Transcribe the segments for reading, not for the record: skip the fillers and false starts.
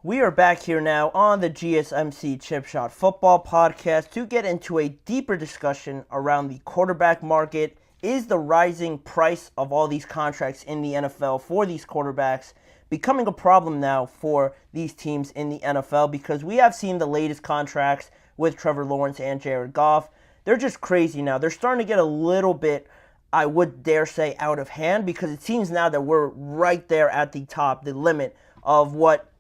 We are back here now on the GSMC Chip Shot Football Podcast to get into a deeper discussion around the quarterback market. Is the rising price of all these contracts in the NFL for these quarterbacks becoming a problem now for these teams in the NFL? Because we have seen the latest contracts with Trevor Lawrence and Jared Goff. They're just crazy now. They're starting to get a little bit, I would dare say, out of hand, because it seems now that we're right there at the top, the limit of what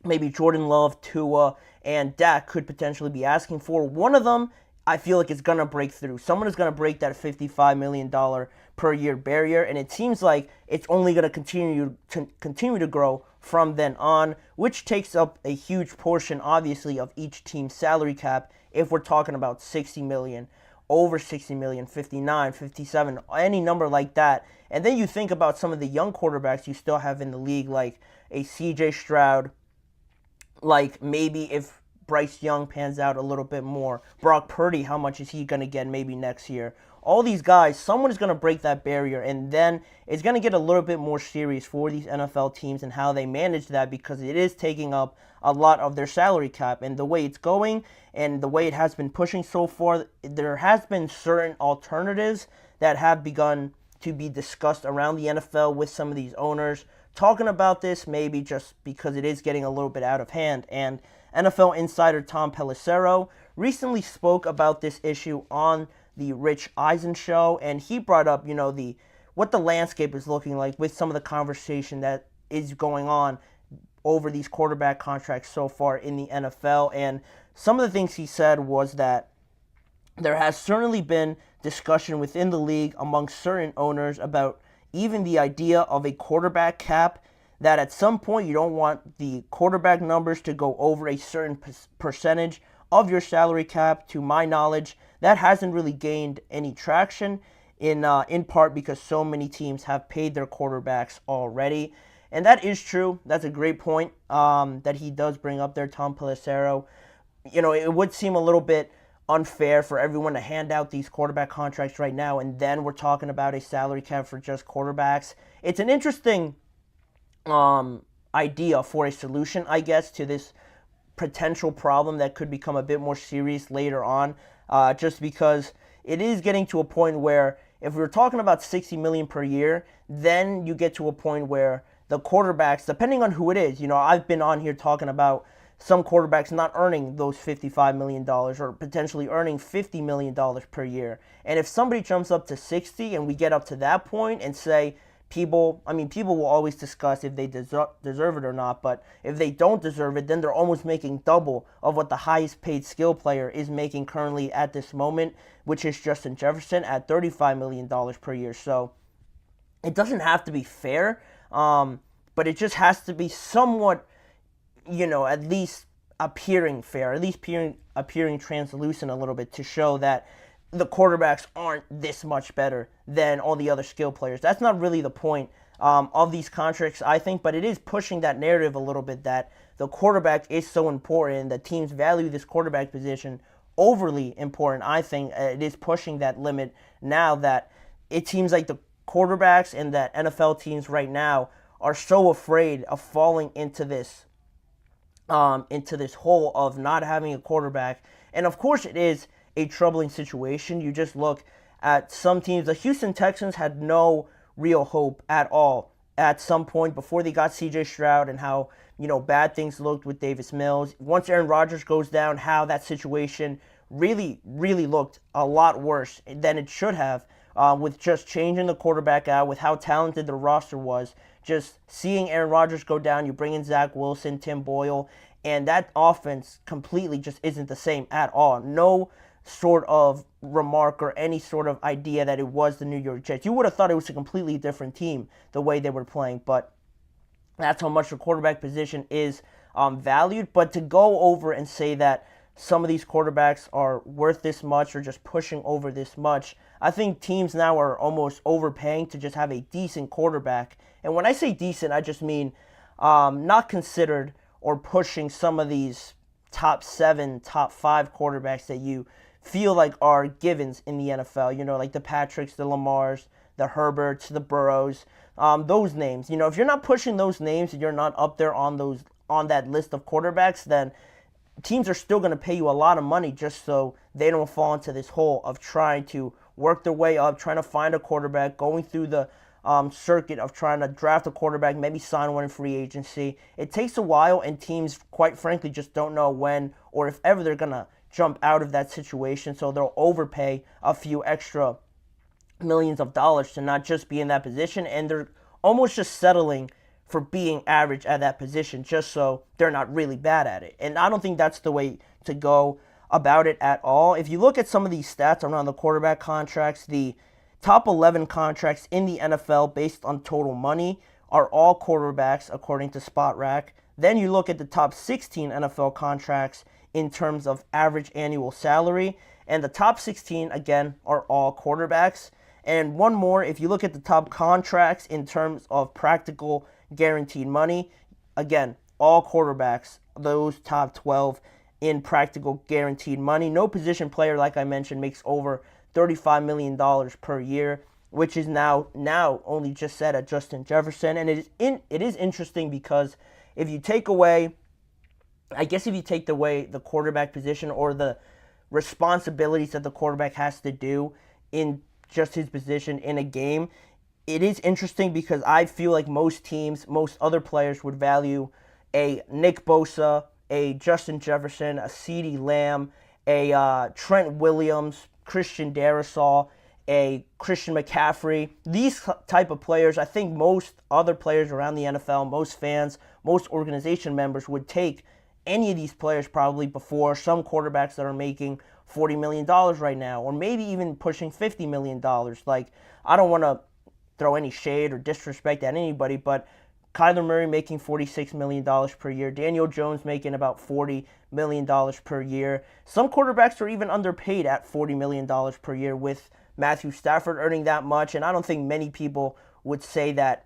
maybe Jordan Love, Tua, and Dak could potentially be asking for. One of them, I feel like, is going to break through. Someone is going to break that $55 million per year barrier, and it seems like it's only going to continue to grow from then on, which takes up a huge portion, obviously, of each team's salary cap. If we're talking about $60 million, over $60 million, 59, 57, any number like that. And then you think about some of the young quarterbacks you still have in the league, like a CJ Stroud, like maybe if Bryce Young pans out a little bit more. Brock Purdy, how much is he going to get maybe next year? All these guys, someone is going to break that barrier, and then it's going to get a little bit more serious for these NFL teams and how they manage that, because it is taking up a lot of their salary cap. And the way it's going and the way it has been pushing so far, there has been certain alternatives that have begun to be discussed around the NFL with some of these owners talking about this, maybe just because it is getting a little bit out of hand. And NFL insider Tom Pelissero recently spoke about this issue on the Rich Eisen show, and he brought up, what the landscape is looking like with some of the conversation that is going on over these quarterback contracts so far in the NFL. And some of the things he said was that there has certainly been discussion within the league among certain owners about even the idea of a quarterback cap, that at some point you don't want the quarterback numbers to go over a certain percentage of your salary cap. To my knowledge, that hasn't really gained any traction, in part because so many teams have paid their quarterbacks already. And that is true. That's a great point that he does bring up there, Tom Pelissero. It would seem a little bit unfair for everyone to hand out these quarterback contracts right now, and then we're talking about a salary cap for just quarterbacks. It's an interesting idea for a solution, I guess, to this potential problem that could become a bit more serious later on, just because it is getting to a point where if we're talking about $60 million per year, then you get to a point where the quarterbacks, depending on who it is, I've been on here talking about some quarterbacks not earning those $55 million or potentially earning $50 million per year. And if somebody jumps up to 60 and we get up to that point and say, people will always discuss if they deserve it or not, but if they don't deserve it, then they're almost making double of what the highest paid skill player is making currently at this moment, which is Justin Jefferson at $35 million per year. So it doesn't have to be fair, but it just has to be somewhat, at least appearing fair, at least appearing translucent a little bit, to show that the quarterbacks aren't this much better than all the other skill players. That's not really the point of these contracts, I think, but it is pushing that narrative a little bit that the quarterback is so important, that teams value this quarterback position overly important. I think it is pushing that limit now, that it seems like the quarterbacks and that NFL teams right now are so afraid of falling into this hole of not having a quarterback. And of course it is a troubling situation. You just look at some teams. The Houston Texans had no real hope at all at some point before they got CJ Stroud, and how bad things looked with Davis Mills. Once Aaron Rodgers goes down, how that situation really looked a lot worse than it should have, with just changing the quarterback out, with how talented the roster was. Just seeing Aaron Rodgers go down, you bring in Zach Wilson, Tim Boyle, and that offense completely just isn't the same at all. No sort of remark or any sort of idea that it was the New York Jets. You would have thought it was a completely different team the way they were playing, but that's how much the quarterback position is valued. But to go over and say that some of these quarterbacks are worth this much or just pushing over this much, I think teams now are almost overpaying to just have a decent quarterback. And when I say decent, I just mean not considered or pushing some of these top 7, top 5 quarterbacks that you feel like are givens in the NFL, like the Patricks, the Lamars, the Herberts, the Burrows, those names. If you're not pushing those names and you're not up there on on that list of quarterbacks, then teams are still going to pay you a lot of money just so they don't fall into this hole of trying to work their way up, trying to find a quarterback, going through the circuit of trying to draft a quarterback, maybe sign one in free agency. It takes a while, and teams, quite frankly, just don't know when or if ever they're going to jump out of that situation, so they'll overpay a few extra millions of dollars to not just be in that position, and they're almost just settling for being average at that position just so they're not really bad at it. And I don't think that's the way to go about it at all. If you look at some of these stats around the quarterback contracts, the top 11 contracts in the NFL based on total money are all quarterbacks according to SpotRack. Then you look at the top 16 NFL contracts in terms of average annual salary, and the top 16 again are all quarterbacks. And one more, if you look at the top contracts in terms of practical guaranteed money, again, all quarterbacks, those top 12 in practical guaranteed money. No position player, like I mentioned, makes over $35 million per year, which is now only just set at Justin Jefferson. And it is interesting because if you take away the quarterback position or the responsibilities that the quarterback has to do in just his position in a game, it is interesting because I feel like most teams, most other players would value a Nick Bosa, a Justin Jefferson, a CeeDee Lamb, a Trent Williams, Christian Darrisaw, a Christian McCaffrey. These type of players, I think most other players around the NFL, most fans, most organization members would take any of these players probably before some quarterbacks that are making $40 million right now, or maybe even pushing $50 million. Like, I don't want to throw any shade or disrespect at anybody, but Kyler Murray making $46 million per year, Daniel Jones making about $40 million per year. Some quarterbacks are even underpaid at $40 million per year, with Matthew Stafford earning that much, and I don't think many people would say that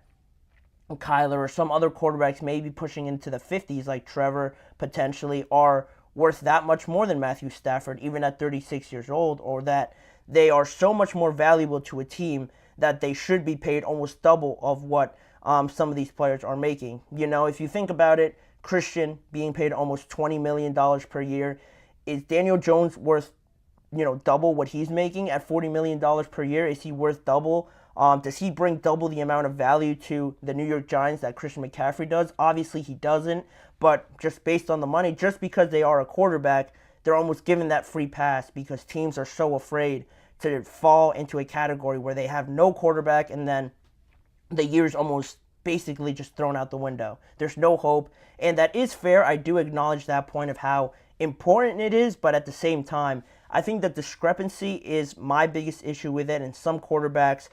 Kyler or some other quarterbacks maybe pushing into the 50s like Trevor potentially are worth that much more than Matthew Stafford even at 36 years old, or that they are so much more valuable to a team that they should be paid almost double of what some of these players are making. You know, if you think about it, Christian being paid almost $20 million per year, is Daniel Jones worth, double what he's making at $40 million per year? Is he worth double? Does he bring double the amount of value to the New York Giants that Christian McCaffrey does? Obviously he doesn't, but just based on the money, just because they are a quarterback, they're almost given that free pass because teams are so afraid to fall into a category where they have no quarterback and then the year's almost basically just thrown out the window. There's no hope, and that is fair. I do acknowledge that point of how important it is, but at the same time, I think the discrepancy is my biggest issue with it, and some quarterbacks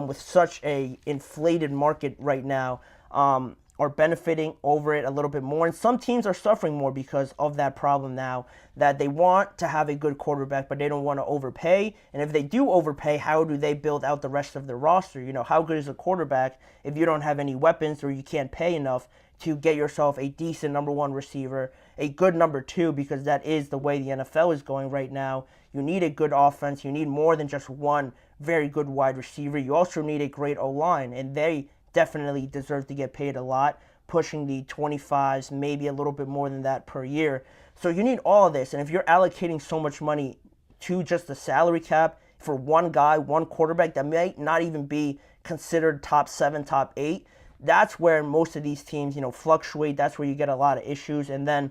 with such a inflated market right now are benefiting over it a little bit more, and some teams are suffering more because of that problem now, that they want to have a good quarterback, but they don't want to overpay. And if they do overpay, how do they build out the rest of their roster? How good is a quarterback if you don't have any weapons or you can't pay enough to get yourself a decent number one receiver, a good number two, because that is the way the NFL is going right now. You need a good offense. You need more than just one very good wide receiver. You also need a great O-line, and they definitely deserve to get paid a lot, pushing the 25s, maybe a little bit more than that per year. So you need all of this, and if you're allocating so much money to just the salary cap for one guy, one quarterback that might not even be considered top 7, top 8, that's where most of these teams, fluctuate. That's where you get a lot of issues, and then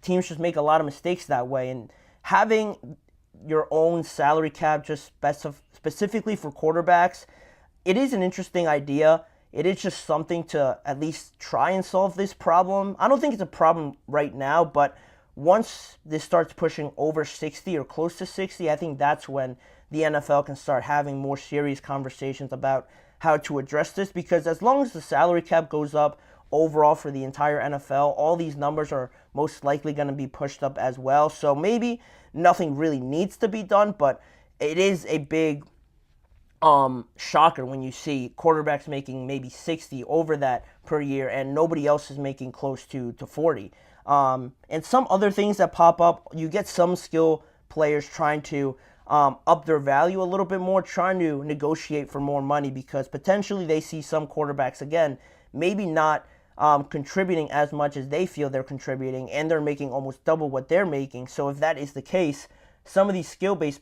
teams just make a lot of mistakes that way. And having your own salary cap just specifically for quarterbacks, it is an interesting idea. It is just something to at least try and solve this problem. I don't think it's a problem right now, but once this starts pushing over 60 or close to 60, I think that's when the NFL can start having more serious conversations about how to address this, because as long as the salary cap goes up overall for the entire NFL, all these numbers are most likely going to be pushed up as well. So maybe nothing really needs to be done, but it is a big shocker when you see quarterbacks making maybe 60 over that per year and nobody else is making close to 40. And some other things that pop up, you get some skill players trying to up their value a little bit more, trying to negotiate for more money because potentially they see some quarterbacks, again, maybe not contributing as much as they feel they're contributing, and they're making almost double what they're making. So if that is the case, some of these skill-based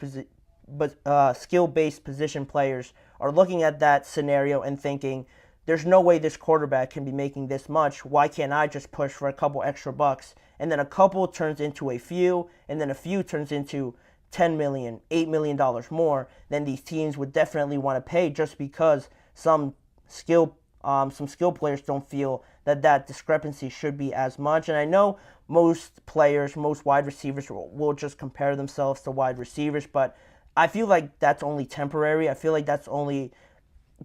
position players are looking at that scenario and thinking, there's no way this quarterback can be making this much. Why can't I just push for a couple extra bucks? And then a couple turns into a few, and then a few turns into $10 million, $8 million more. Then these teams would definitely want to pay, just because some skill players don't feel that discrepancy should be as much. And I know most players, most wide receivers will just compare themselves to wide receivers, but I feel like that's only temporary. I feel like that's only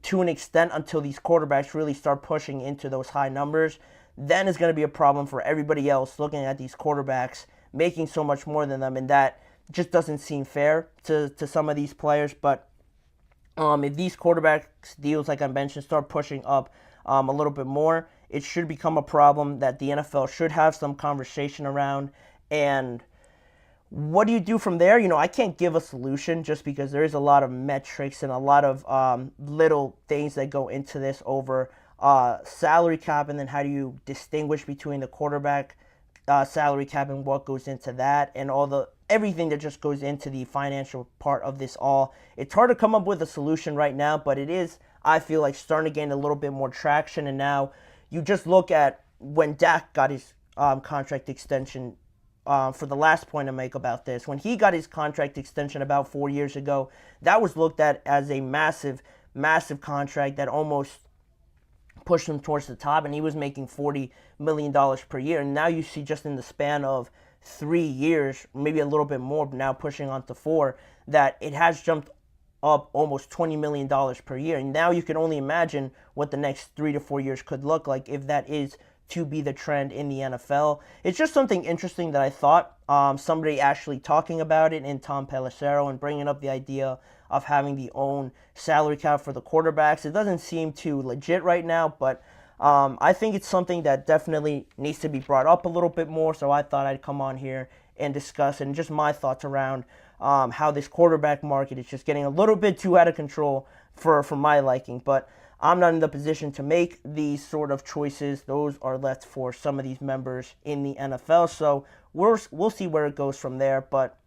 to an extent until these quarterbacks really start pushing into those high numbers. Then it's going to be a problem for everybody else looking at these quarterbacks making so much more than them, and that just doesn't seem fair to some of these players. But if these quarterbacks deals, like I mentioned, start pushing up a little bit more, it should become a problem that the NFL should have some conversation around. And what do you do from there? I can't give a solution, just because there is a lot of metrics and a lot of little things that go into this over salary cap, and then how do you distinguish between the quarterback salary cap and what goes into that, and everything that just goes into the financial part of this all. It's hard to come up with a solution right now, but it is, I feel like, starting to gain a little bit more traction. And now you just look at when Dak got his contract extension. For the last point to make about this, when he got his contract extension about 4 years ago, that was looked at as a massive, massive contract that almost pushed him towards the top, and he was making $40 million per year. And now you see, just in the span of 3 years, maybe a little bit more, but now pushing on to 4, that it has jumped up almost $20 million per year. And now you can only imagine what the next 3 to 4 years could look like if that is to be the trend in the NFL. It's just something interesting that I thought, somebody actually talking about it in Tom Pelissero and bringing up the idea of having the own salary cap for the quarterbacks. It doesn't seem too legit right now, but I think it's something that definitely needs to be brought up a little bit more. So I thought I'd come on here and discuss, and just my thoughts around how this quarterback market is just getting a little bit too out of control for my liking. But I'm not in the position to make these sort of choices. Those are left for some of these members in the NFL. So we'll see where it goes from there. But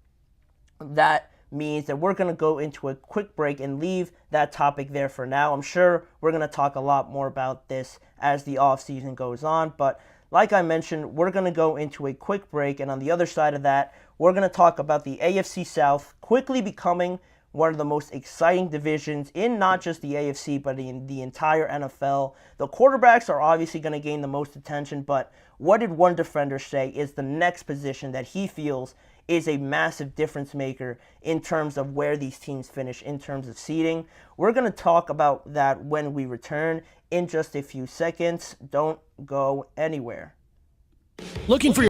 that means that we're going to go into a quick break and leave that topic there for now. I'm sure we're going to talk a lot more about this as the offseason goes on. But like I mentioned, we're going to go into a quick break. And on the other side of that, we're going to talk about the AFC South quickly becoming one of the most exciting divisions in not just the AFC, but in the entire NFL. The quarterbacks are obviously going to gain the most attention, but what did one defender say is the next position that he feels is a massive difference maker in terms of where these teams finish in terms of seeding? We're going to talk about that when we return in just a few seconds. Don't go anywhere. Looking for your